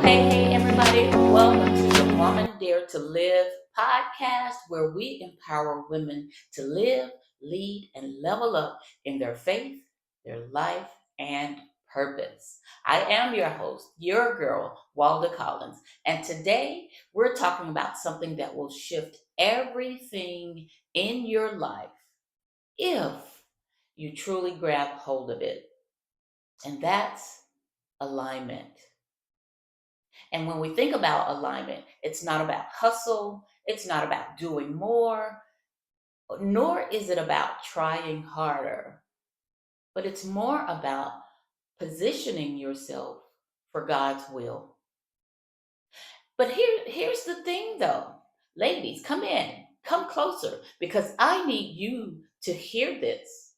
Hey, everybody. Welcome to the Woman Dare to Live podcast, where we empower women to live, lead, and level up in their faith, their life, and purpose. I am your host, your girl, Walda Collins. And today we're talking about something that will shift everything in your life if you truly grab hold of it. And that's alignment. And when we think about alignment, it's not about hustle, it's not about doing more, nor is it about trying harder, but it's more about positioning yourself for God's will. But here's the thing though. Ladies, come in, come closer, because I need you to hear this.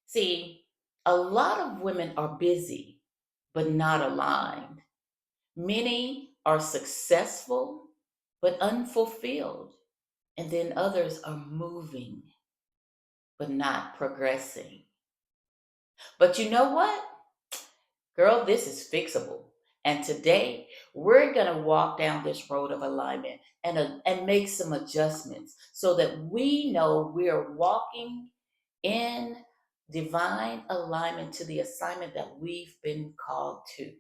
See, a lot of women are busy, but not aligned. Many are successful but unfulfilled, and then others are moving but not progressing. But you know what? Girl, this is fixable. And today we're going to walk down this road of alignment and make some adjustments so that we know we're walking in divine alignment to the assignment that we've been called to.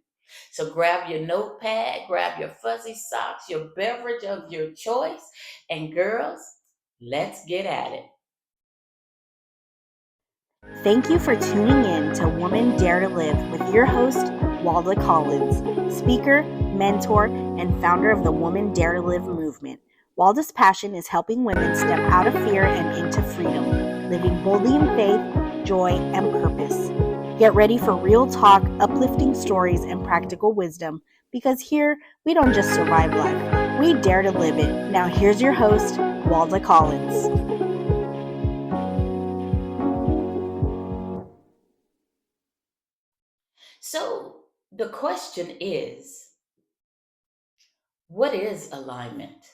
So grab your notepad, grab your fuzzy socks, your beverage of your choice, and girls, let's get at it. Thank you for tuning in to Woman Dare to Live with your host, Walda Collins, speaker, mentor, and founder of the Woman Dare to Live movement. Walda's passion is helping women step out of fear and into freedom, living boldly in faith, joy, and purpose. Get ready for real talk, uplifting stories, and practical wisdom, because here we don't just survive life, we dare to live it. Now here's your host, Walda Collins. So the question is, what is alignment?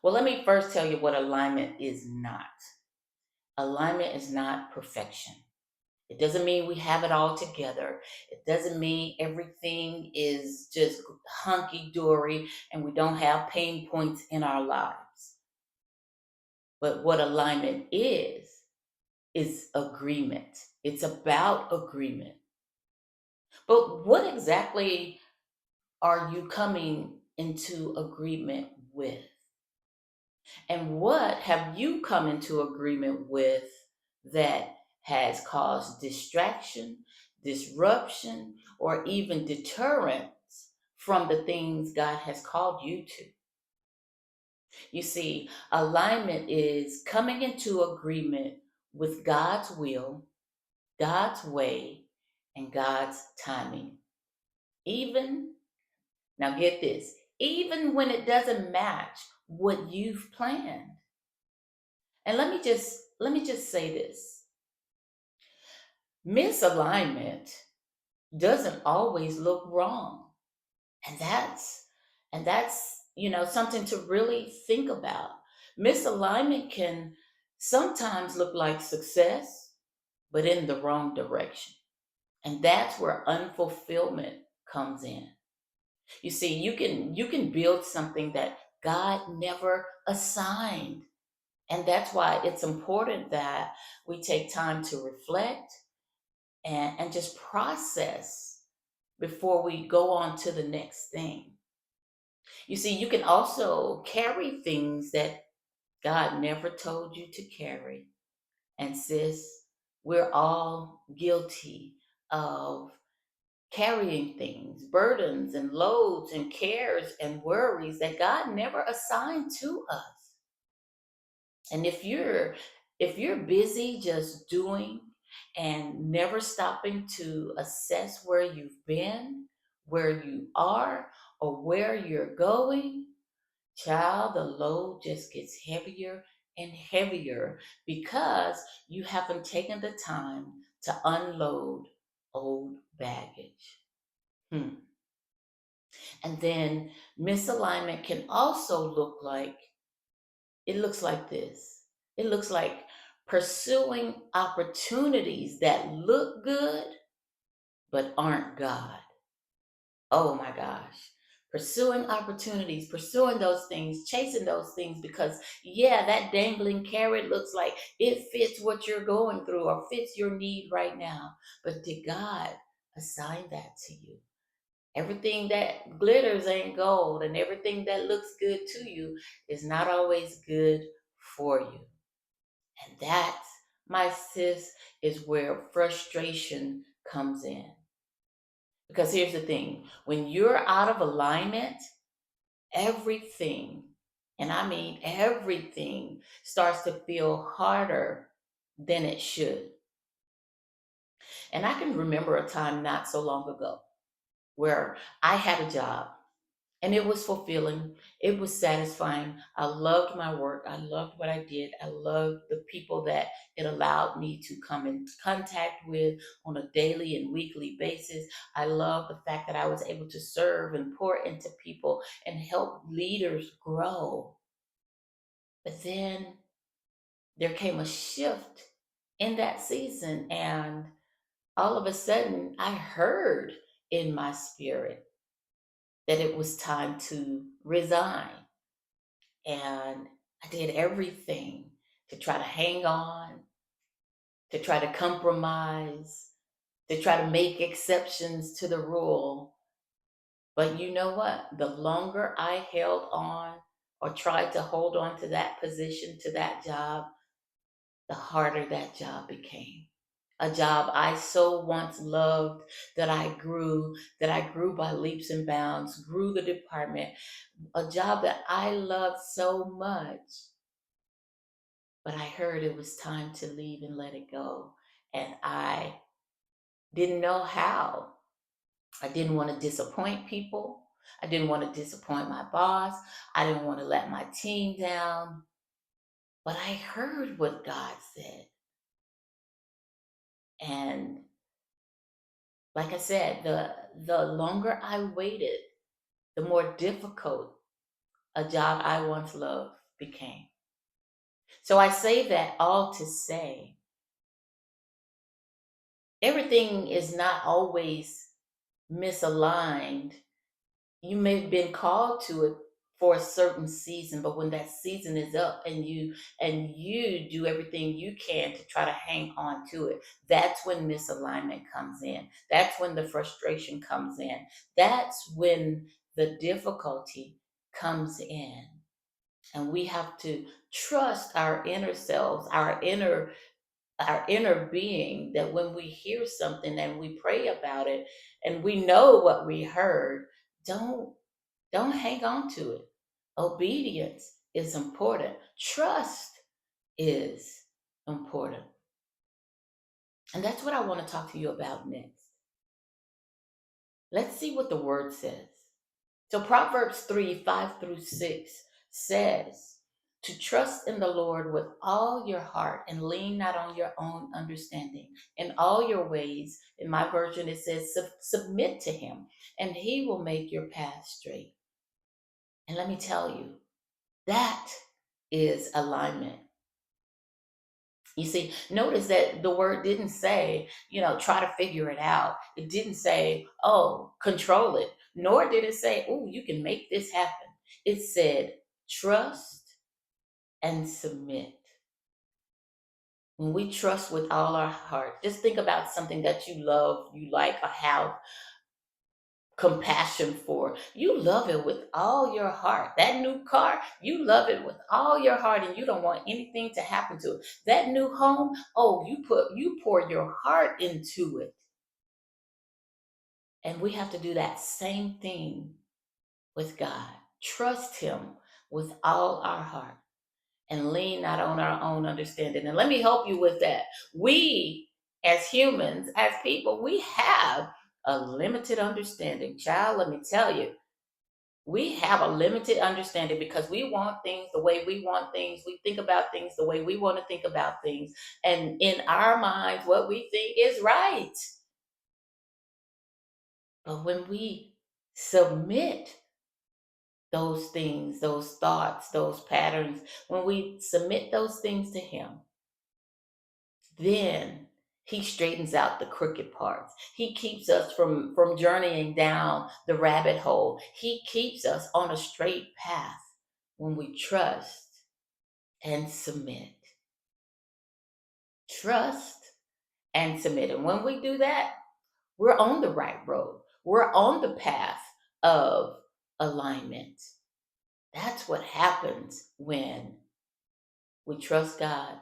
Well, let me first tell you what alignment is not. Alignment is not perfection. It doesn't mean we have it all together. It doesn't mean everything is just hunky dory and we don't have pain points in our lives. But what alignment is agreement. It's about agreement. But what exactly are you coming into agreement with? And what have you come into agreement with that has caused distraction, disruption, or even deterrence from the things God has called you to? You see, alignment is coming into agreement with God's will, God's way, and God's timing. Now get this, even when it doesn't match what you've planned. And let me just say this. Misalignment doesn't always look wrong. And that's something to really think about. Misalignment can sometimes look like success, but in the wrong direction. And that's where unfulfillment comes in. You see, you can build something that God never assigned. And that's why it's important that we take time to reflect and just process before we go on to the next thing. You see, you can also carry things that God never told you to carry. And sis, we're all guilty of carrying things, burdens and loads and cares and worries that God never assigned to us. And if you're busy just doing and never stopping to assess where you've been, where you are, or where you're going, child, the load just gets heavier and heavier because you haven't taken the time to unload old baggage. Hmm. And then misalignment can also it looks like this. It looks like pursuing opportunities that look good but aren't God. Oh my gosh. Pursuing opportunities, pursuing those things, chasing those things because, yeah, that dangling carrot looks like it fits what you're going through or fits your need right now. But did God assign that to you? Everything that glitters ain't gold, and everything that looks good to you is not always good for you. And that, my sis, is where frustration comes in. Because here's the thing, when you're out of alignment, everything, and I mean everything, starts to feel harder than it should. And I can remember a time not so long ago where I had a job and it was fulfilling. It was satisfying. I loved my work. I loved what I did. I loved the people that it allowed me to come in contact with on a daily and weekly basis. I loved the fact that I was able to serve and pour into people and help leaders grow. But then there came a shift in that season, and all of a sudden, I heard in my spirit that it was time to resign. And I did everything to try to hang on, to try to compromise, to try to make exceptions to the rule. But you know what? The longer I held on or tried to hold on to that position, to that job, the harder that job became. A job I so once loved that I grew by leaps and bounds, grew the department, a job that I loved so much. But I heard it was time to leave and let it go. And I didn't know how. I didn't want to disappoint people. I didn't want to disappoint my boss. I didn't want to let my team down. But I heard what God said. And like I said, the longer I waited, the more difficult a job I once loved became. So I say that all to say everything is not always misaligned. You may have been called to it for a certain season, but when that season is up and you do everything you can to try to hang on to it, that's when misalignment comes in. That's when the frustration comes in. That's when the difficulty comes in. And we have to trust our inner selves, our inner being, that when we hear something and we pray about it and we know what we heard, don't don't hang on to it. Obedience is important. Trust is important. And that's what I want to talk to you about next. Let's see what the word says. So Proverbs 3:5-6 says to trust in the Lord with all your heart and lean not on your own understanding. In all your ways, in my version, it says submit to him and he will make your path straight. And let me tell you, that is alignment. You see, notice that the word didn't say, try to figure it out. It didn't say, oh, control it. Nor did it say, oh, you can make this happen. It said, trust and submit. When we trust with all our heart, just think about something that you love, you like, or have compassion for. You love it with all your heart. That new car, you love it with all your heart and you don't want anything to happen to it. That new home, oh, you pour your heart into it. And we have to do that same thing with God. Trust him with all our heart and lean not on our own understanding. And let me help you with that. We, as humans, as people, we have a limited understanding. Child, let me tell you, we have a limited understanding because we want things the way we want things. We think about things the way we want to think about things. And in our minds, what we think is right. But when we submit those things, those thoughts, those patterns, when we submit those things to him, then He straightens out the crooked parts. He keeps us from journeying down the rabbit hole. He keeps us on a straight path when we trust and submit. Trust and submit. And when we do that, we're on the right road. We're on the path of alignment. That's what happens when we trust God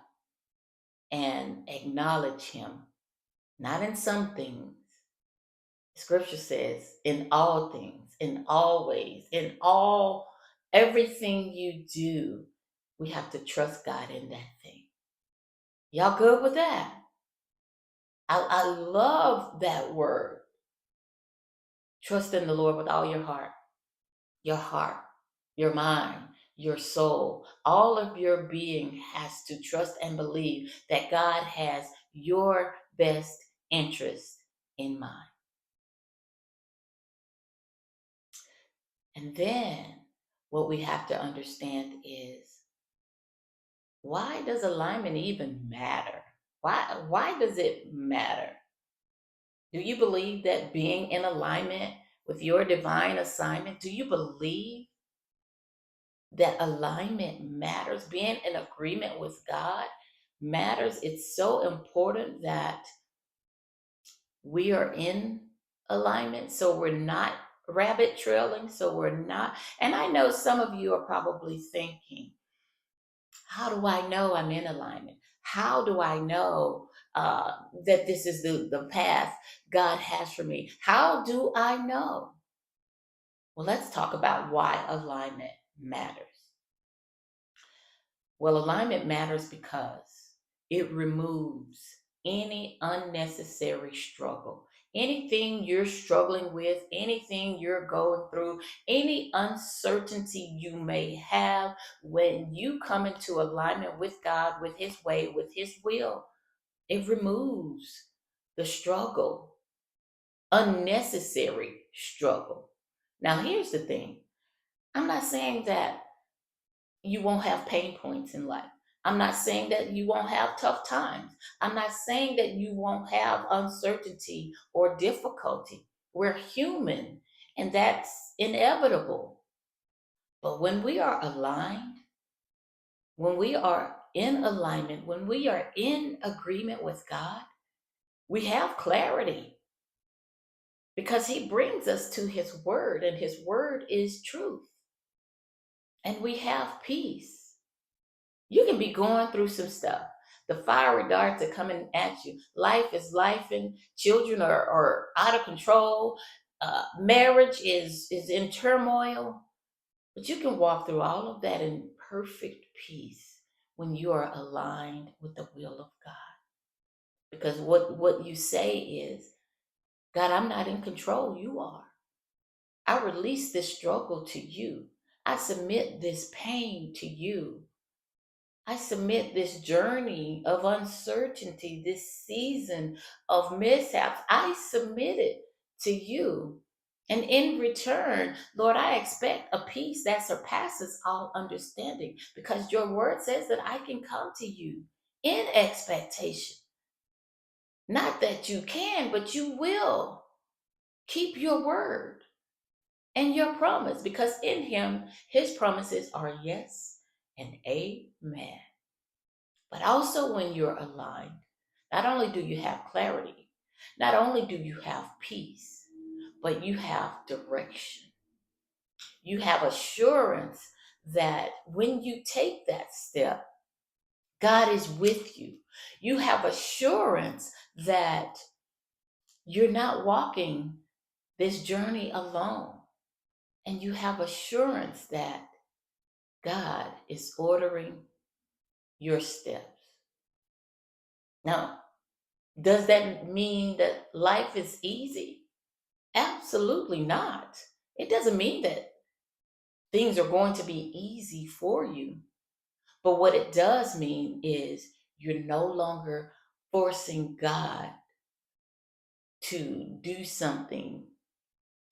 and acknowledge Him, not in some things. Scripture says, in all things, in all ways, in all, everything you do, we have to trust God in that thing. Y'all good with that? I love that word. Trust in the Lord with all heart, your mind, your soul, all of your being has to trust and believe that God has your best interest in mind. And then what we have to understand is, why does alignment even matter? Why does it matter? Do you believe that being in alignment with your divine assignment, do you believe that alignment matters? Being in agreement with God matters. It's so important that we are in alignment so we're not rabbit trailing, so we're not. And I know some of you are probably thinking, how do I know I'm in alignment? How do I know that this is the path God has for me? How do I know? Well, let's talk about why alignment matters. Well, alignment matters because it removes any unnecessary struggle. Anything you're struggling with, anything you're going through, any uncertainty you may have, when you come into alignment with God, with His way, with His will, it removes the struggle, unnecessary struggle. Now, here's the thing. I'm not saying that you won't have pain points in life. I'm not saying that you won't have tough times. I'm not saying that you won't have uncertainty or difficulty. We're human, and that's inevitable. But when we are aligned, when we are in alignment, when we are in agreement with God, we have clarity because He brings us to His word, and His word is truth. And we have peace. You can be going through some stuff. The fiery darts are coming at you. Life is life, and children are out of control. Marriage is in turmoil. But you can walk through all of that in perfect peace when you are aligned with the will of God. Because what you say is, God, I'm not in control. You are. I release this struggle to you. I submit this pain to you. I submit this journey of uncertainty, this season of mishaps. I submit it to you. And in return, Lord, I expect a peace that surpasses all understanding, because your word says that I can come to you in expectation. Not that you can, but you will keep your word and your promise, because in Him, His promises are yes and amen. But also, when you're aligned, not only do you have clarity, not only do you have peace, but you have direction. You have assurance that when you take that step, God is with you. You have assurance that you're not walking this journey alone. And you have assurance that God is ordering your steps. Now, does that mean that life is easy? Absolutely not. It doesn't mean that things are going to be easy for you. But what it does mean is you're no longer forcing God to do something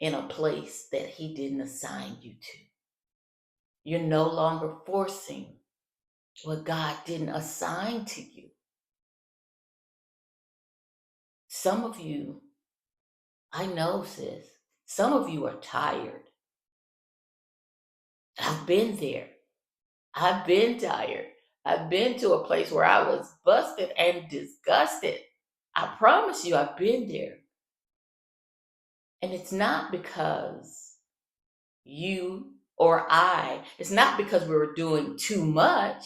in a place that He didn't assign you to. You're no longer forcing what God didn't assign to you. Some of you, I know, sis, some of you are tired. I've been there. I've been tired. I've been to a place where I was busted and disgusted. I promise you, I've been there. And it's not because you or it's not because we were doing too much,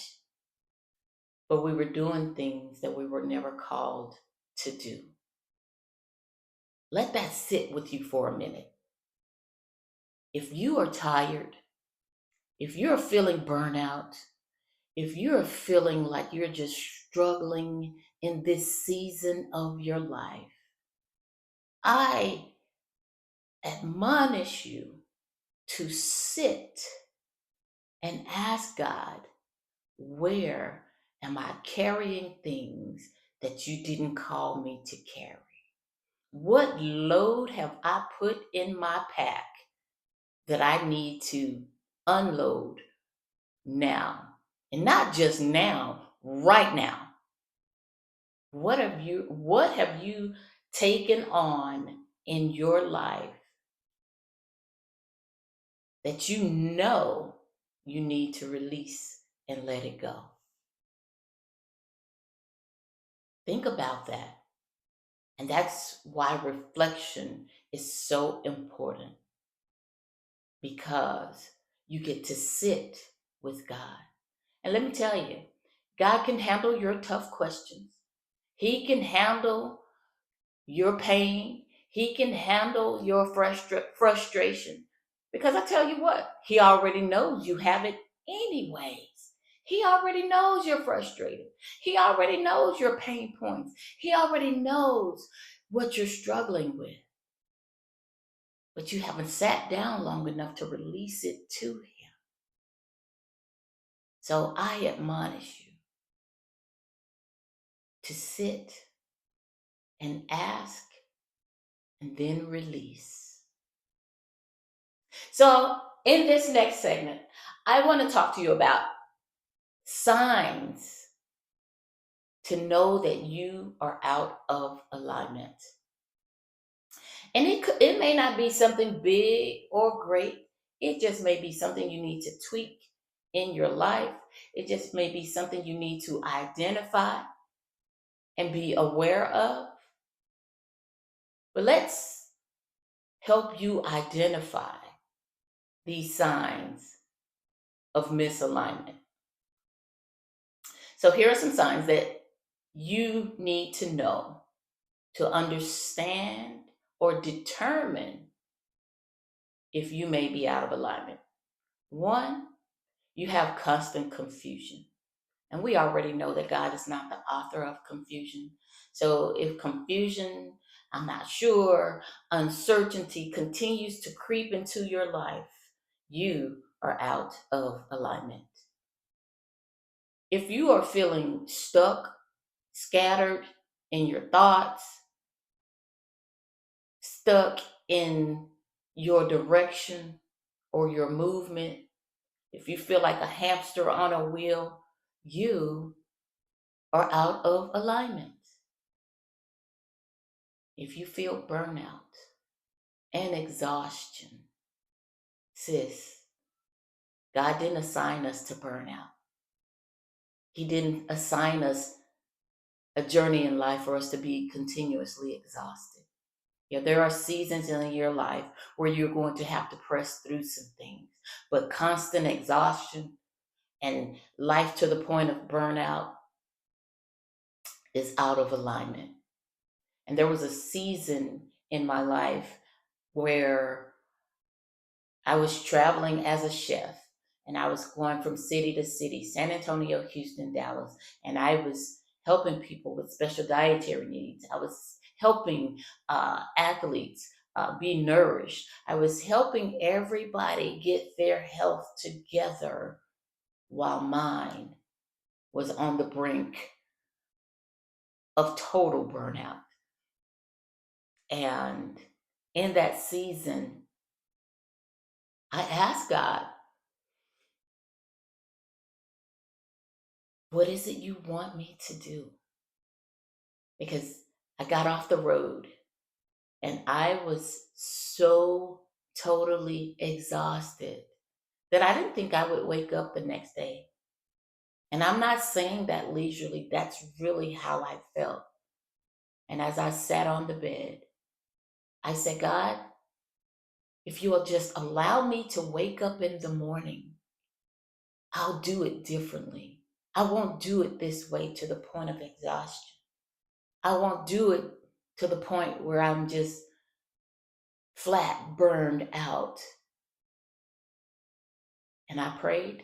but we were doing things that we were never called to do. Let that sit with you for a minute. If you are tired, if you're feeling burnout, if you're feeling like you're just struggling in this season of your life, I admonish you to sit and ask God, where am I carrying things that you didn't call me to carry? What load have I put in my pack that I need to unload now? And not just now, right now. What have you taken on in your life that you know you need to release and let it go? Think about that. And that's why reflection is so important, because you get to sit with God. And let me tell you, God can handle your tough questions. He can handle your pain. He can handle your frustration. Because I tell you what, He already knows you have it anyways. He already knows you're frustrated. He already knows your pain points. He already knows what you're struggling with. But you haven't sat down long enough to release it to Him. So I admonish you to sit and ask and then release. So, in this next segment, I want to talk to you about signs to know that you are out of alignment. And it may not be something big or great. It just may be something you need to tweak in your life. It just may be something you need to identify and be aware of. But let's help you identify these signs of misalignment. So here are some signs that you need to know to understand or determine if you may be out of alignment. One, you have constant confusion. And we already know that God is not the author of confusion. So if confusion, I'm not sure, uncertainty continues to creep into your life, you are out of alignment. If you are feeling stuck, scattered in your thoughts, stuck in your direction or your movement, if you feel like a hamster on a wheel, you are out of alignment. If you feel burnout and exhaustion, sis, God didn't assign us to burnout. He didn't assign us a journey in life for us to be continuously exhausted. Yeah, there are seasons in your life where you're going to have to press through some things, but constant exhaustion and life to the point of burnout is out of alignment. And there was a season in my life where I was traveling as a chef, and I was going from city to city, San Antonio, Houston, Dallas, and I was helping people with special dietary needs. I was helping athletes be nourished. I was helping everybody get their health together while mine was on the brink of total burnout. And in that season, I asked God, what is it you want me to do? Because I got off the road and I was so totally exhausted that I didn't think I would wake up the next day. And I'm not saying that leisurely, that's really how I felt. And as I sat on the bed, I said, God, if you will just allow me to wake up in the morning, I'll do it differently. I won't do it this way to the point of exhaustion. I won't do it to the point where I'm just flat, burned out. And I prayed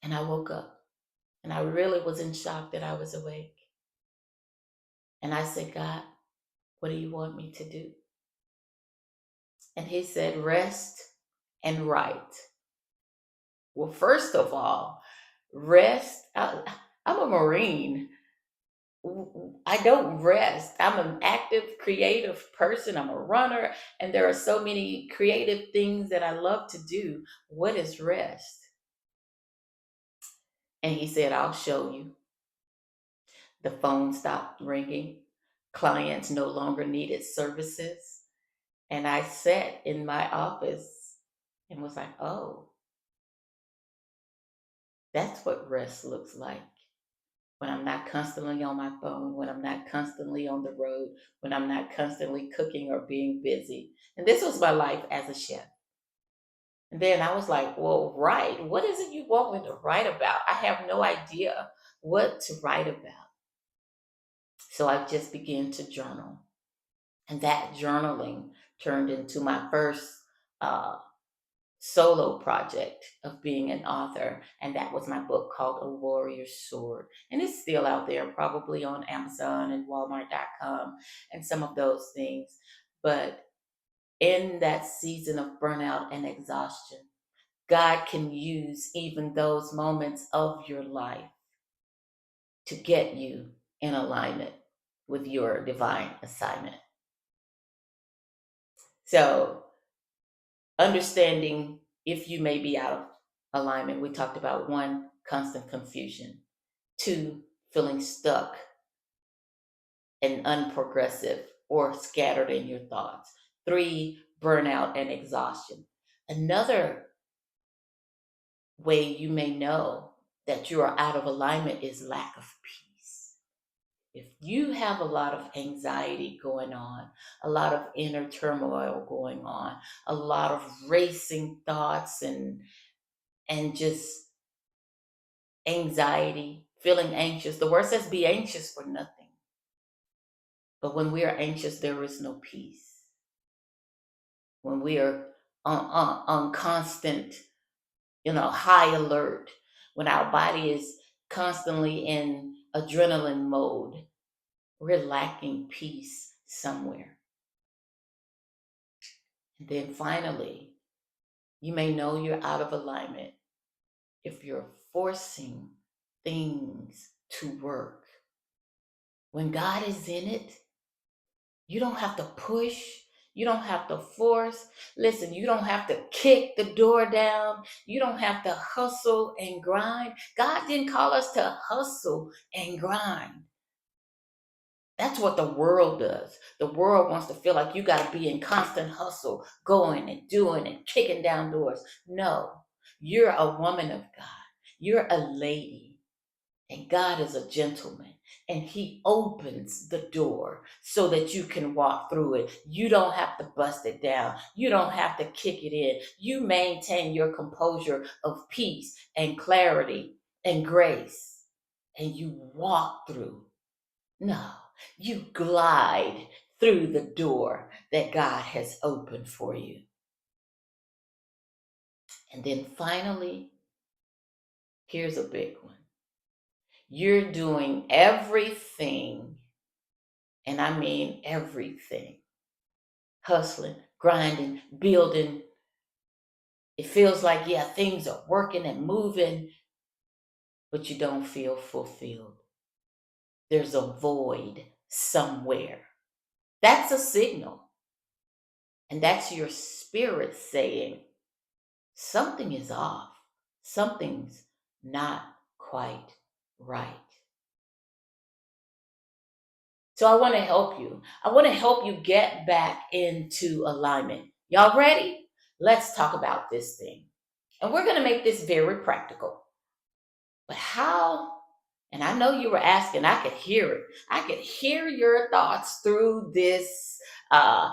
and I woke up and I really was in shock that I was awake. And I said, God, what do you want me to do? And he said, rest and write. Well, first of all, rest. I'm a Marine. I don't rest. I'm an active, creative person. I'm a runner, and there are so many creative things that I love to do. What is rest? And he said, I'll show you. The phone stopped ringing. Clients no longer needed services. And I sat in my office and was like, oh, that's what rest looks like. When I'm not constantly on my phone, when I'm not constantly on the road, when I'm not constantly cooking or being busy. And this was my life as a chef. And then I was like, well, write. What is it you want me to write about? I have no idea what to write about. So I just began to journal. And that journaling turned into my first uh, solo project of being an author, and that was my book called A Warrior's Sword. And it's still out there, probably on Amazon and Walmart.com and some of those things. But in that season of burnout and exhaustion, God can use even those moments of your life to get you in alignment with your divine assignment. So, understanding if you may be out of alignment, we talked about one, constant confusion, two, feeling stuck and unprogressive or scattered in your thoughts, three, burnout and exhaustion. Another way you may know that you are out of alignment is lack of peace. If you have a lot of anxiety going on, a lot of inner turmoil going on, a lot of racing thoughts and just anxiety, feeling anxious. The word says be anxious for nothing. But when we are anxious, there is no peace. When we are on constant, high alert, when our body is constantly in adrenaline mode, we're lacking peace somewhere. And then finally, you may know you're out of alignment if you're forcing things to work. When God is in it, you don't have to push. You don't have to force. Listen, you don't have to kick the door down. You don't have to hustle and grind. God didn't call us to hustle and grind. That's what the world does. The world wants to feel like you got to be in constant hustle, going and doing and kicking down doors. No, you're a woman of God. You're a lady. And God is a gentleman, and he opens the door so that you can walk through it. You don't have to bust it down. You don't have to kick it in. You maintain your composure of peace and clarity and grace, and you walk through. No, you glide through the door that God has opened for you. And then finally, here's a big one. You're doing everything, and I mean everything, hustling, grinding, building. It feels like, yeah, things are working and moving, but you don't feel fulfilled. There's a void somewhere. That's a signal. And that's your spirit saying, something is off. Something's not quite right. So I want to help you. I want to help you get back into alignment. Y'all ready? Let's talk about this thing. And we're going to make this very practical. But how? And I know you were asking, I could hear it. I could hear your thoughts through this uh,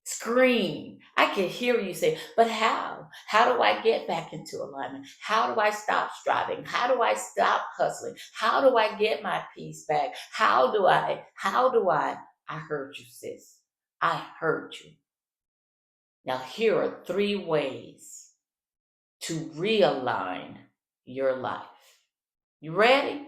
screen. I can hear you say, but how? How do I get back into alignment? How do I stop striving? How do I stop hustling? How do I get my peace back? I heard you, sis. I heard you. Now, here are 3 ways to realign your life. You ready?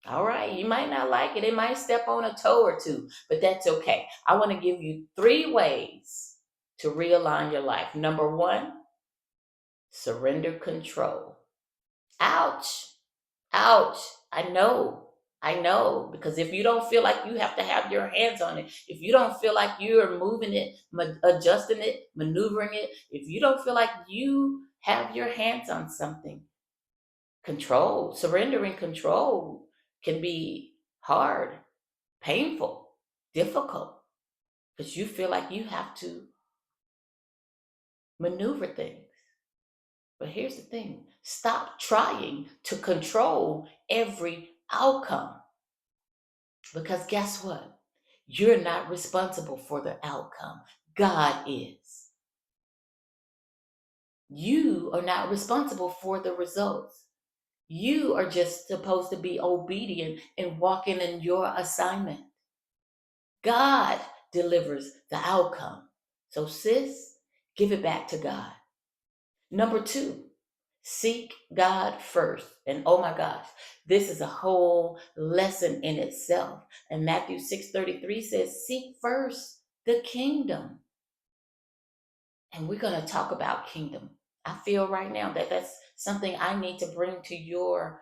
All right, you might not like it. It might step on a toe or two, but that's okay. I want to give you 3 ways to realign your life. Number 1, surrender control. Ouch. Ouch. I know, because if you don't feel like you have to have your hands on it, if you don't feel like you're moving it, adjusting it, maneuvering it, if you don't feel like you have your hands on something, surrendering control can be hard, painful, difficult, because you feel like you have to maneuver things. But here's the thing, stop trying to control every outcome, because guess what? You're not responsible for the outcome. God is. You are not responsible for the results. You are just supposed to be obedient and walking in your assignment. God delivers the outcome. So, sis, give it back to God. Number 2, seek God first. And oh my gosh, this is a whole lesson in itself. And Matthew 6:33 says, seek first the kingdom. And we're going to talk about kingdom. I feel right now that that's something I need to bring to your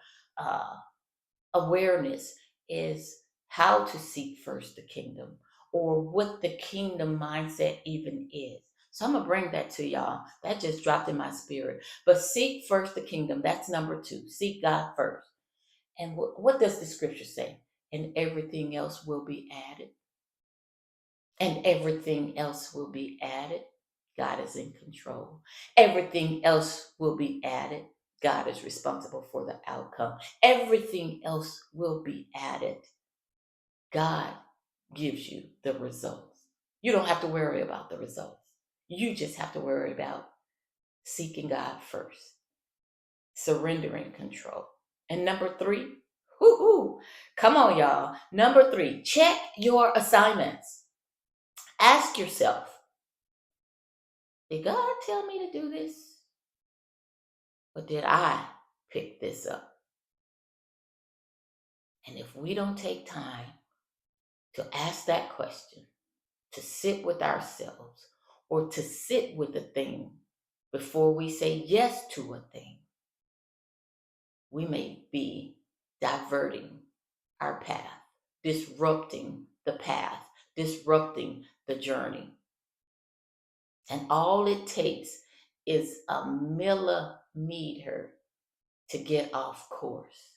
awareness, is how to seek first the kingdom, or what the kingdom mindset even is. So I'm going to bring that to y'all. That just dropped in my spirit. But seek first the kingdom. That's number 2. Seek God first. And what does the scripture say? And everything else will be added. And everything else will be added. God is in control. Everything else will be added. God is responsible for the outcome. Everything else will be added. God gives you the results. You don't have to worry about the results. You just have to worry about seeking God first, surrendering control. And number 3, come on, y'all. Number 3, check your assignments. Ask yourself, did God tell me to do this? Or did I pick this up? And if we don't take time to ask that question, to sit with ourselves, or to sit with a thing before we say yes to a thing, we may be diverting our path, disrupting the path, disrupting the journey. And all it takes is a millimeter to get off course.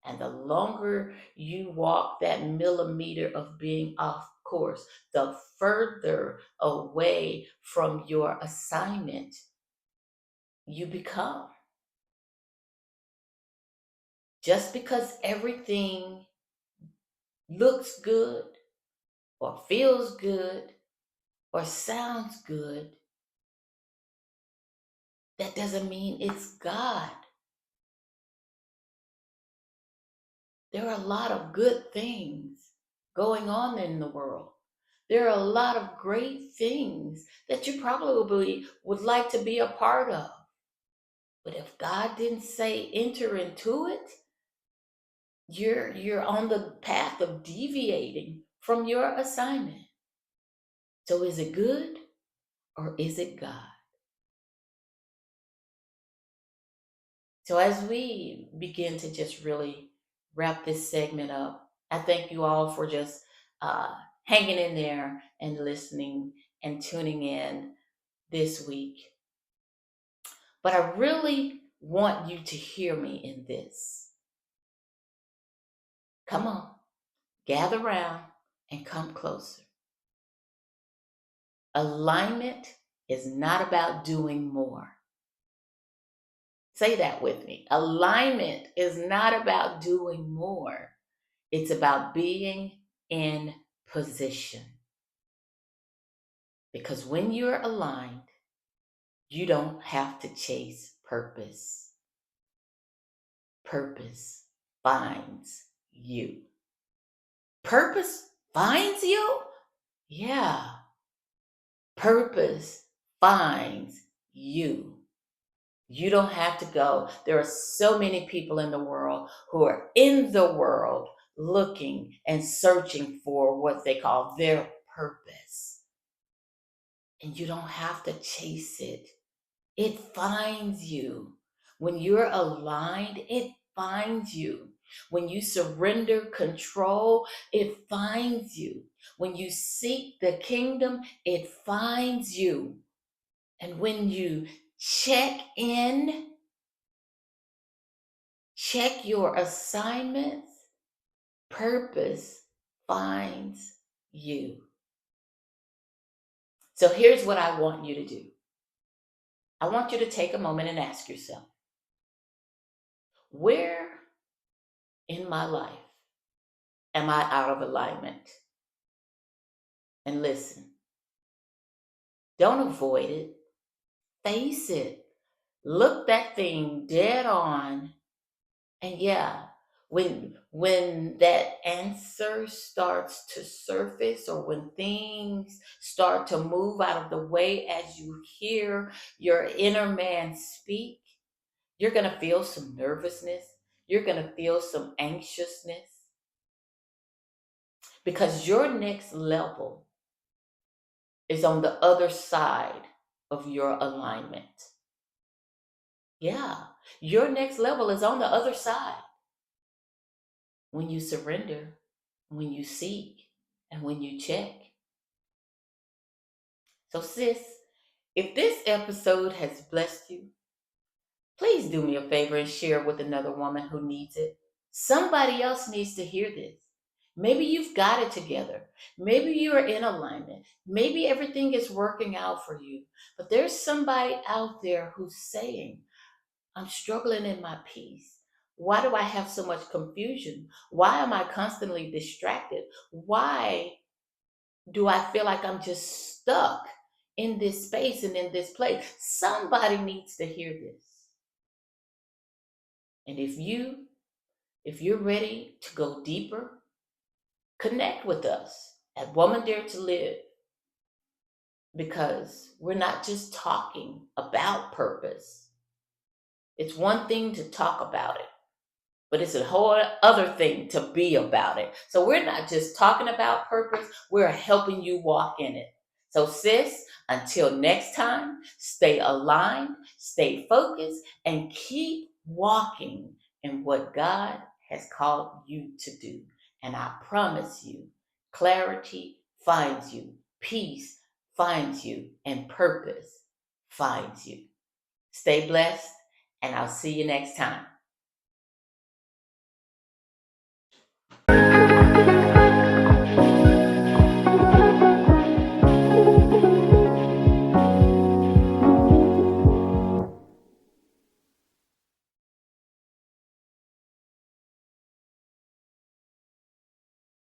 And the longer you walk that millimeter of being off course, the further away from your assignment you become. Just because everything looks good or feels good or sounds good, that doesn't mean it's God. There are a lot of good things going on in the world. There are a lot of great things that you probably would like to be a part of. But if God didn't say enter into it, you're on the path of deviating from your assignment. So is it good or is it God? So as we begin to just really wrap this segment up, I thank you all for just hanging in there and listening and tuning in this week. But I really want you to hear me in this. Come on. gather round and come closer. Alignment is not about doing more. Say that with me. Alignment is not about doing more. It's about being in position. Because when you're aligned, you don't have to chase purpose. Purpose finds you. Purpose finds you? Yeah. Purpose finds you. You don't have to go. There are so many people in the world who are in the world looking and searching for what they call their purpose. And you don't have to chase it. It finds you. When you're aligned, it finds you. When you surrender control, it finds you. When you seek the kingdom, it finds you. And when you check in, check your assignments, purpose finds you. So here's what I want you to do. I want you to take a moment and ask yourself, where in my life am I out of alignment? And listen, don't avoid it. Face it. Look that thing dead on. And yeah, when that answer starts to surface, or when things start to move out of the way as you hear your inner man speak, you're going to feel some nervousness. You're going to feel some anxiousness, because your next level is on the other side of your alignment. Yeah, your next level is on the other side. When you surrender, when you seek, and when you check. So, sis, if this episode has blessed you, please do me a favor and share it with another woman who needs it. Somebody else needs to hear this. Maybe you've got it together. Maybe you're in alignment. Maybe everything is working out for you. But there's somebody out there who's saying, I'm struggling in my peace. Why do I have so much confusion? Why am I constantly distracted? Why do I feel like I'm just stuck in this space and in this place? Somebody needs to hear this. And if you're ready to go deeper, connect with us at Woman Dare to Live, because we're not just talking about purpose. It's one thing to talk about it, but it's a whole other thing to be about it. So we're not just talking about purpose, we're helping you walk in it. So sis, until next time, stay aligned, stay focused, and keep walking in what God has called you to do. And I promise you, clarity finds you, peace finds you, and purpose finds you. Stay blessed, and I'll see you next time.